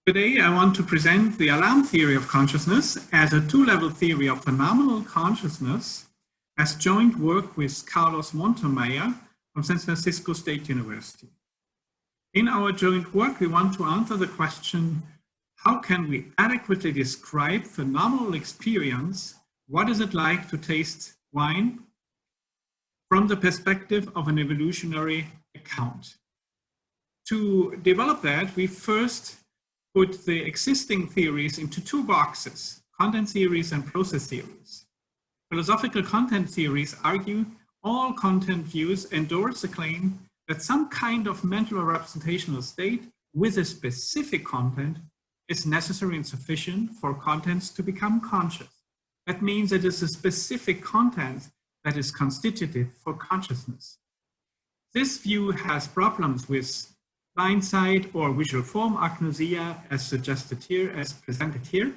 Today, I want to present the alarm theory of consciousness as a two-level theory of phenomenal consciousness as joint work with Carlos Montemayor from San Francisco State University. In our joint work, we want to answer the question, how can we adequately describe phenomenal experience? What is it like to taste wine from the perspective of an evolutionary account? To develop that, we first put the existing theories into two boxes, content theories and process theories. Philosophical content theories argue all content views endorse the claim that some kind of mental or representational state with a specific content is necessary and sufficient for contents to become conscious. That means it is a specific content that is constitutive for consciousness. This view has problems with blindsight or visual form agnosia as suggested here, as presented here.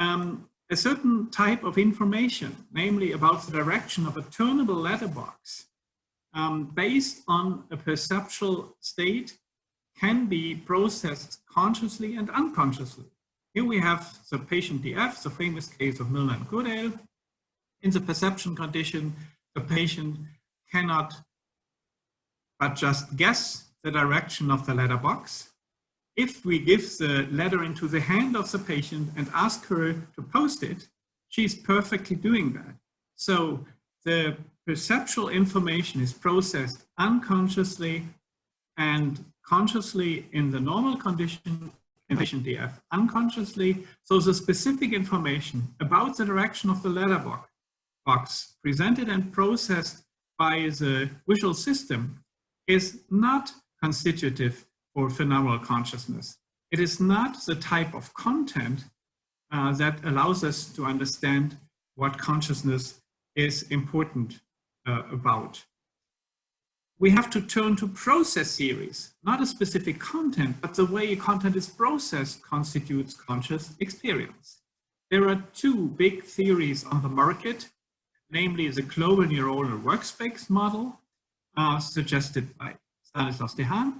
A certain type of information, namely about the direction of a turnable letterbox, based on a perceptual state, can be processed consciously and unconsciously. Here we have the patient DF, the famous case of Milner and Goodale. In the perception condition, the patient cannot but just guess the direction of the letterbox. If we give the letter into the hand of the patient and ask her to post it, she's perfectly doing that. So the perceptual information is processed unconsciously and consciously in the normal condition in patient DF, unconsciously. So the specific information about the direction of the letterbox presented and processed by the visual system is not constitutive for phenomenal consciousness. It is not the type of content that allows us to understand what consciousness is important about. We have to turn to process theories, not a specific content, but the way content is processed constitutes conscious experience. There are two big theories on the market, namely the global neuronal workspace model, suggested by Stanislas Dehaene.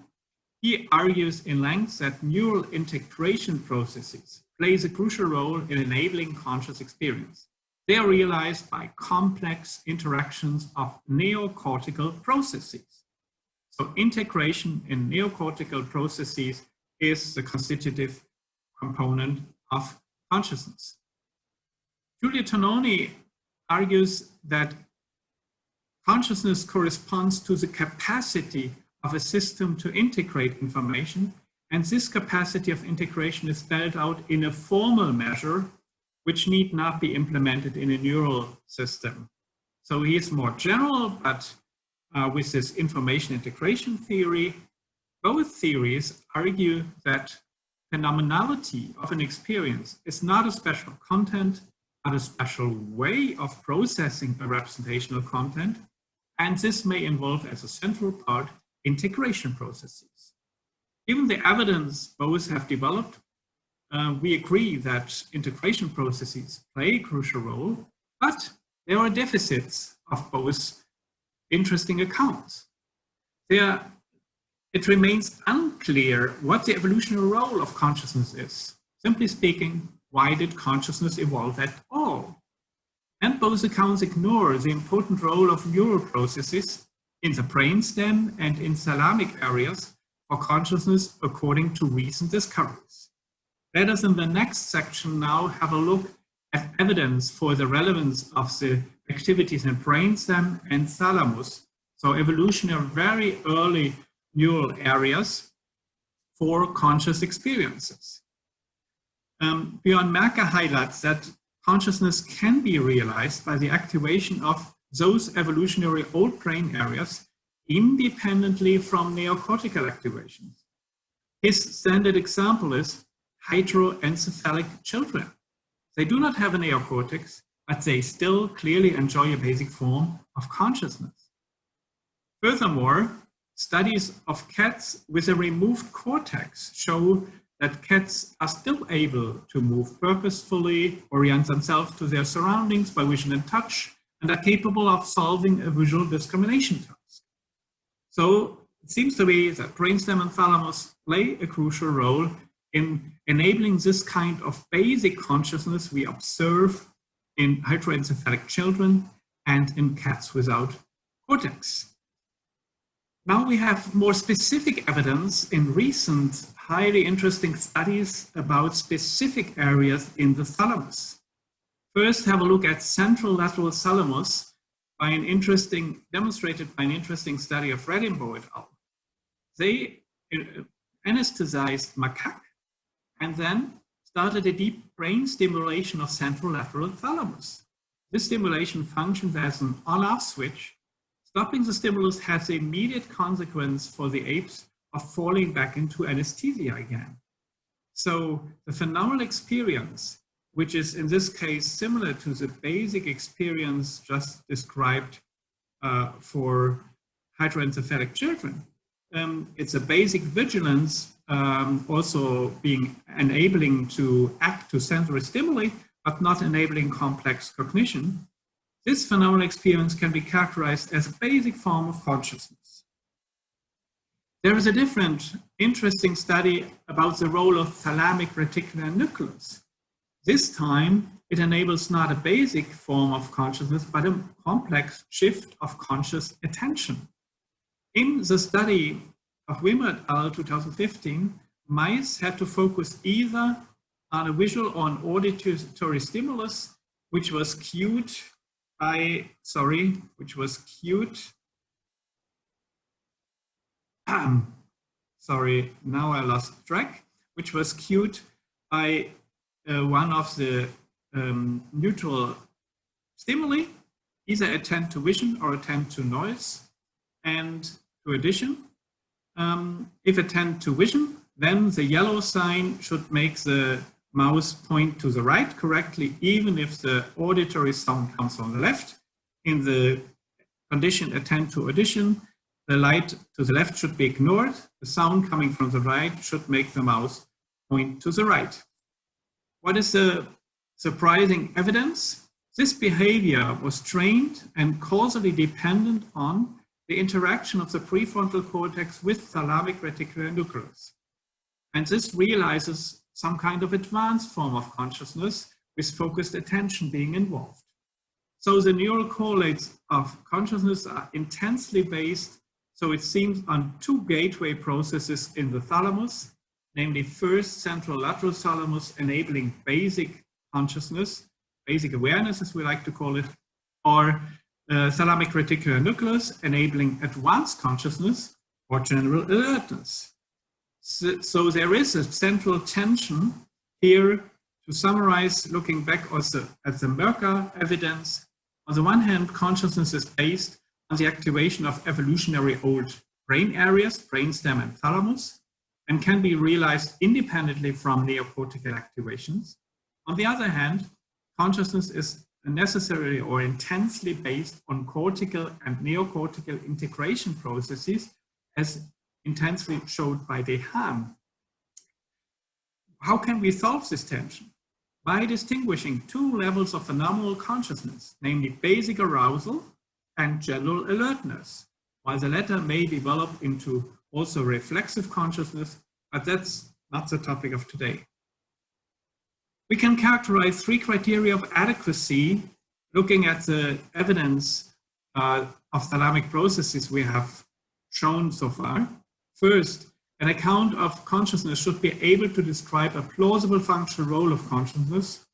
He argues in length that neural integration processes plays a crucial role in enabling conscious experience. They are realized by complex interactions of neocortical processes. So integration in neocortical processes is the constitutive component of consciousness. Giulio Tononi argues that consciousness corresponds to the capacity of a system to integrate information, and this capacity of integration is spelled out in a formal measure which need not be implemented in a neural system. So he is more general, but with this information integration theory, both theories argue that phenomenality of an experience is not a special content, but a special way of processing a representational content, and this may involve as a central part integration processes. Given the evidence both have developed, we agree that integration processes play a crucial role, but there are deficits of both interesting accounts. It remains unclear what the evolutionary role of consciousness is. Simply speaking, why did consciousness evolve at all? And both accounts ignore the important role of neural processes in the brainstem and in thalamic areas for consciousness according to recent discoveries. Let us in the next section now have a look at evidence for the relevance of the activities in brainstem and thalamus, so evolutionary very early neural areas for conscious experiences. Björn Merker highlights that consciousness can be realized by the activation of those evolutionary old brain areas independently from neocortical activations. His standard example is hydroencephalic children. They do not have a neocortex, but they still clearly enjoy a basic form of consciousness. Furthermore, studies of cats with a removed cortex show that cats are still able to move purposefully, orient themselves to their surroundings by vision and touch, and are capable of solving a visual discrimination task. So it seems to be that brainstem and thalamus play a crucial role in enabling this kind of basic consciousness we observe in hydroencephalic children and in cats without cortex. Now we have more specific evidence in recent, highly interesting studies about specific areas in the thalamus. First, have a look at central lateral thalamus demonstrated by an interesting study of Redimbo et al. They anesthetized macaque and then started a deep brain stimulation of central lateral thalamus. This stimulation functions as an on-off switch. Stopping the stimulus has the immediate consequence for the apes of falling back into anesthesia again. So the phenomenal experience, which is in this case similar to the basic experience just described for hydroencephalic children, it's a basic vigilance, also being enabling to act to sensory stimuli, but not enabling complex cognition. This phenomenal experience can be characterized as a basic form of consciousness. There is a different interesting study about the role of thalamic reticular nucleus. This time, it enables not a basic form of consciousness, but a complex shift of conscious attention. In the study of Wimmer et al. 2015, mice had to focus either on a visual or an auditory stimulus, which was cued by, now I lost track, which was cued by one of the neutral stimuli, either attend to vision or attend to noise and to addition. If attend to vision, then the yellow sign should make the mouse point to the right correctly, even if the auditory sound comes from the left. In the condition attend to addition, the light to the left should be ignored. The sound coming from the right should make the mouse point to the right. What is the surprising evidence? This behavior was trained and causally dependent on the interaction of the prefrontal cortex with thalamic reticular nucleus. And this realizes some kind of advanced form of consciousness with focused attention being involved. So the neural correlates of consciousness are intensely based, so it seems, on two gateway processes in the thalamus, namely first central lateral thalamus enabling basic consciousness, basic awareness as we like to call it, or thalamic reticular nucleus enabling advanced consciousness or general alertness. So there is a central tension here. To summarize, looking back also at the Merker evidence, on the one hand, consciousness is based on the activation of evolutionary old brain areas, brainstem and thalamus, and can be realized independently from neocortical activations. On the other hand, consciousness is necessarily or intensely based on cortical and neocortical integration processes, as intensely showed by De Haan. How can we solve this tension? By distinguishing two levels of phenomenal consciousness, namely basic arousal and general alertness, while the latter may develop into also reflexive consciousness, but that's not the topic of today. We can characterize three criteria of adequacy looking at the evidence of thalamic processes we have shown so far. First, an account of consciousness should be able to describe a plausible functional role of consciousness,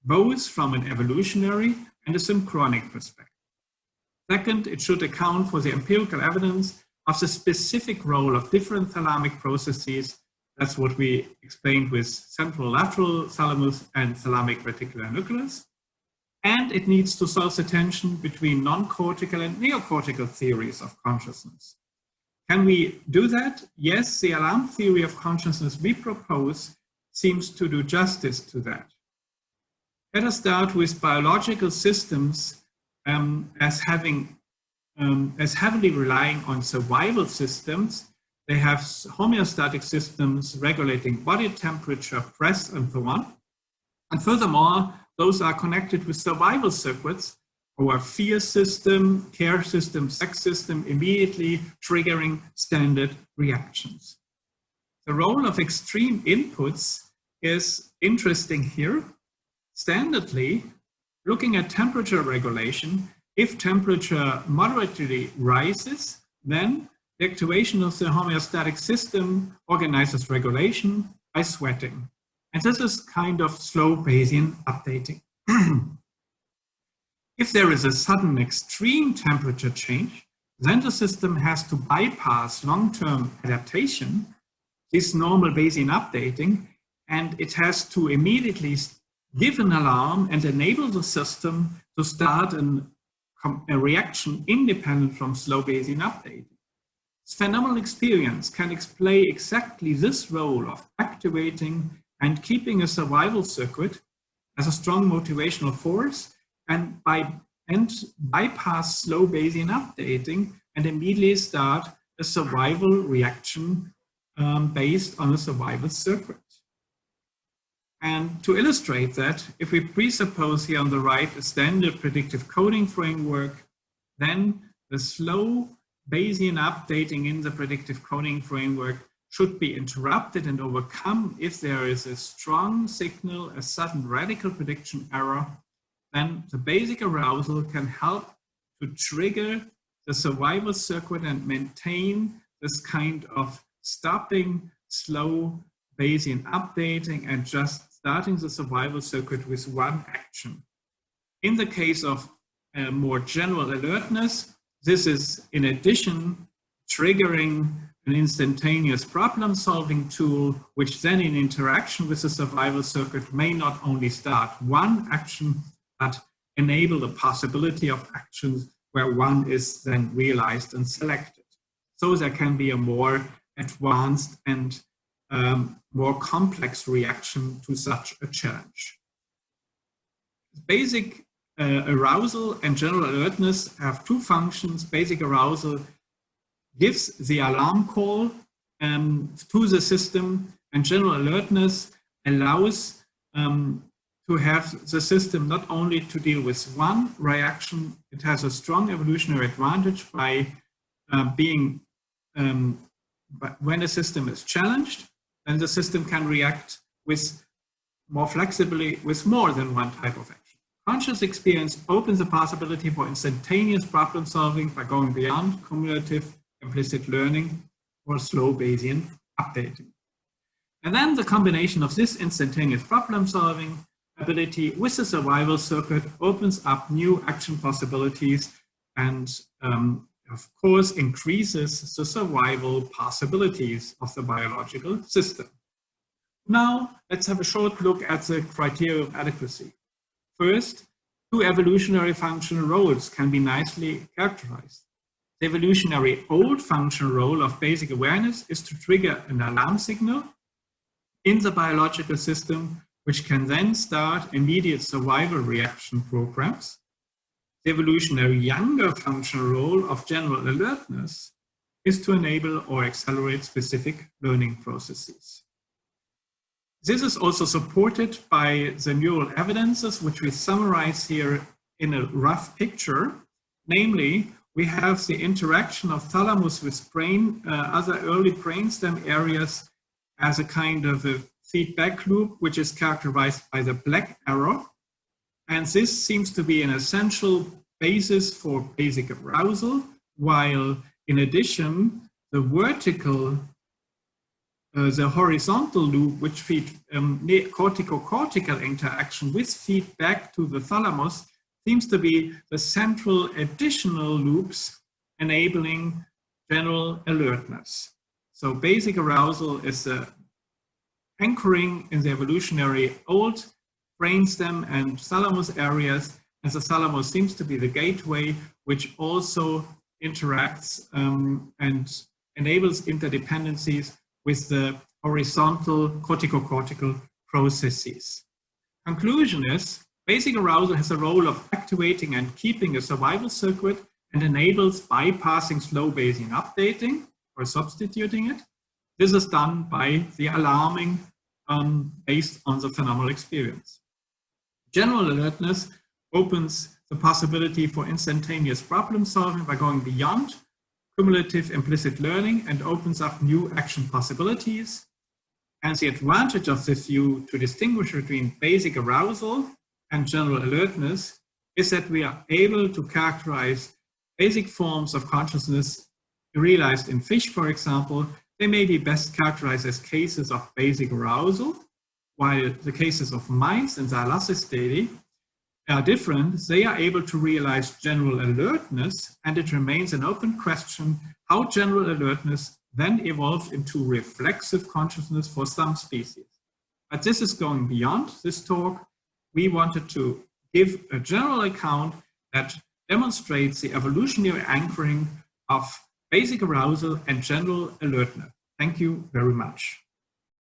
both from an evolutionary and a synchronic perspective. Second, it should account for the empirical evidence of the specific role of different thalamic processes. That's what we explained with central lateral thalamus and thalamic reticular nucleus. And it needs to solve the tension between non-cortical and neocortical theories of consciousness. Can we do that? Yes, the alarm theory of consciousness we propose seems to do justice to that. Let us start with biological systems as heavily relying on survival systems. They have homeostatic systems regulating body temperature, press, and so on. And furthermore, those are connected with survival circuits, our fear system, care system, sex system, immediately triggering standard reactions. The role of extreme inputs is interesting here. Standardly, looking at temperature regulation, if temperature moderately rises, then the activation of the homeostatic system organizes regulation by sweating. And this is kind of slow Bayesian updating. If there is a sudden extreme temperature change, then the system has to bypass long-term adaptation, this normal Bayesian updating, and it has to immediately give an alarm and enable the system to start a reaction independent from slow Bayesian updating. This phenomenal experience can explain exactly this role of activating and keeping a survival circuit as a strong motivational force and bypass slow Bayesian updating and immediately start a survival reaction based on a survival circuit. And to illustrate that, if we presuppose here on the right a standard predictive coding framework, then the slow Bayesian updating in the predictive coding framework should be interrupted and overcome if there is a strong signal, a sudden radical prediction error. Then the basic arousal can help to trigger the survival circuit and maintain this kind of stopping slow Bayesian updating and just starting the survival circuit with one action. In the case of more general alertness, this is in addition triggering an instantaneous problem-solving tool, which then in interaction with the survival circuit may not only start one action, but enable the possibility of actions where one is then realized and selected. So there can be a more advanced and more complex reaction to such a challenge. Basic arousal and general alertness have two functions. Basic arousal gives the alarm call to the system, and general alertness allows to have the system not only to deal with one reaction, it has a strong evolutionary advantage by being, when a system is challenged, then the system can react with more flexibly with more than one type of action. Conscious experience opens the possibility for instantaneous problem solving by going beyond cumulative implicit learning or slow Bayesian updating. And then the combination of this instantaneous problem solving ability with the survival circuit opens up new action possibilities and of course increases the survival possibilities of the biological system. Now let's have a short look at the criteria of adequacy. First, two evolutionary functional roles can be nicely characterized. The evolutionary old functional role of basic awareness is to trigger an alarm signal in the biological system, which can then start immediate survival reaction programs. The evolutionary younger functional role of general alertness is to enable or accelerate specific learning processes. This is also supported by the neural evidences, which we summarize here in a rough picture. Namely, we have the interaction of thalamus with brain, other early brainstem areas as a kind of a feedback loop, which is characterized by the black arrow. And this seems to be an essential basis for basic arousal, while in addition, the vertical, the horizontal loop, which feeds cortico-cortical interaction with feedback to the thalamus, seems to be the central additional loops enabling general alertness. So basic arousal is the anchoring in the evolutionary old brainstem and thalamus areas, and the thalamus seems to be the gateway, which also interacts and enables interdependencies with the horizontal cortico-cortical processes. Conclusion is, basic arousal has a role of activating and keeping a survival circuit and enables bypassing slow Bayesian updating or substituting it. This is done by the alarming based on the phenomenal experience. General alertness opens the possibility for instantaneous problem solving by going beyond cumulative implicit learning and opens up new action possibilities. And the advantage of this view to distinguish between basic arousal and general alertness is that we are able to characterize basic forms of consciousness realized in fish, for example. They may be best characterized as cases of basic arousal, while the cases of mice in the Halassa study are different. They are able to realize general alertness, and it remains an open question how general alertness then evolved into reflexive consciousness for some species. But this is going beyond this talk. We wanted to give a general account that demonstrates the evolutionary anchoring of basic arousal and general alertness. Thank you very much.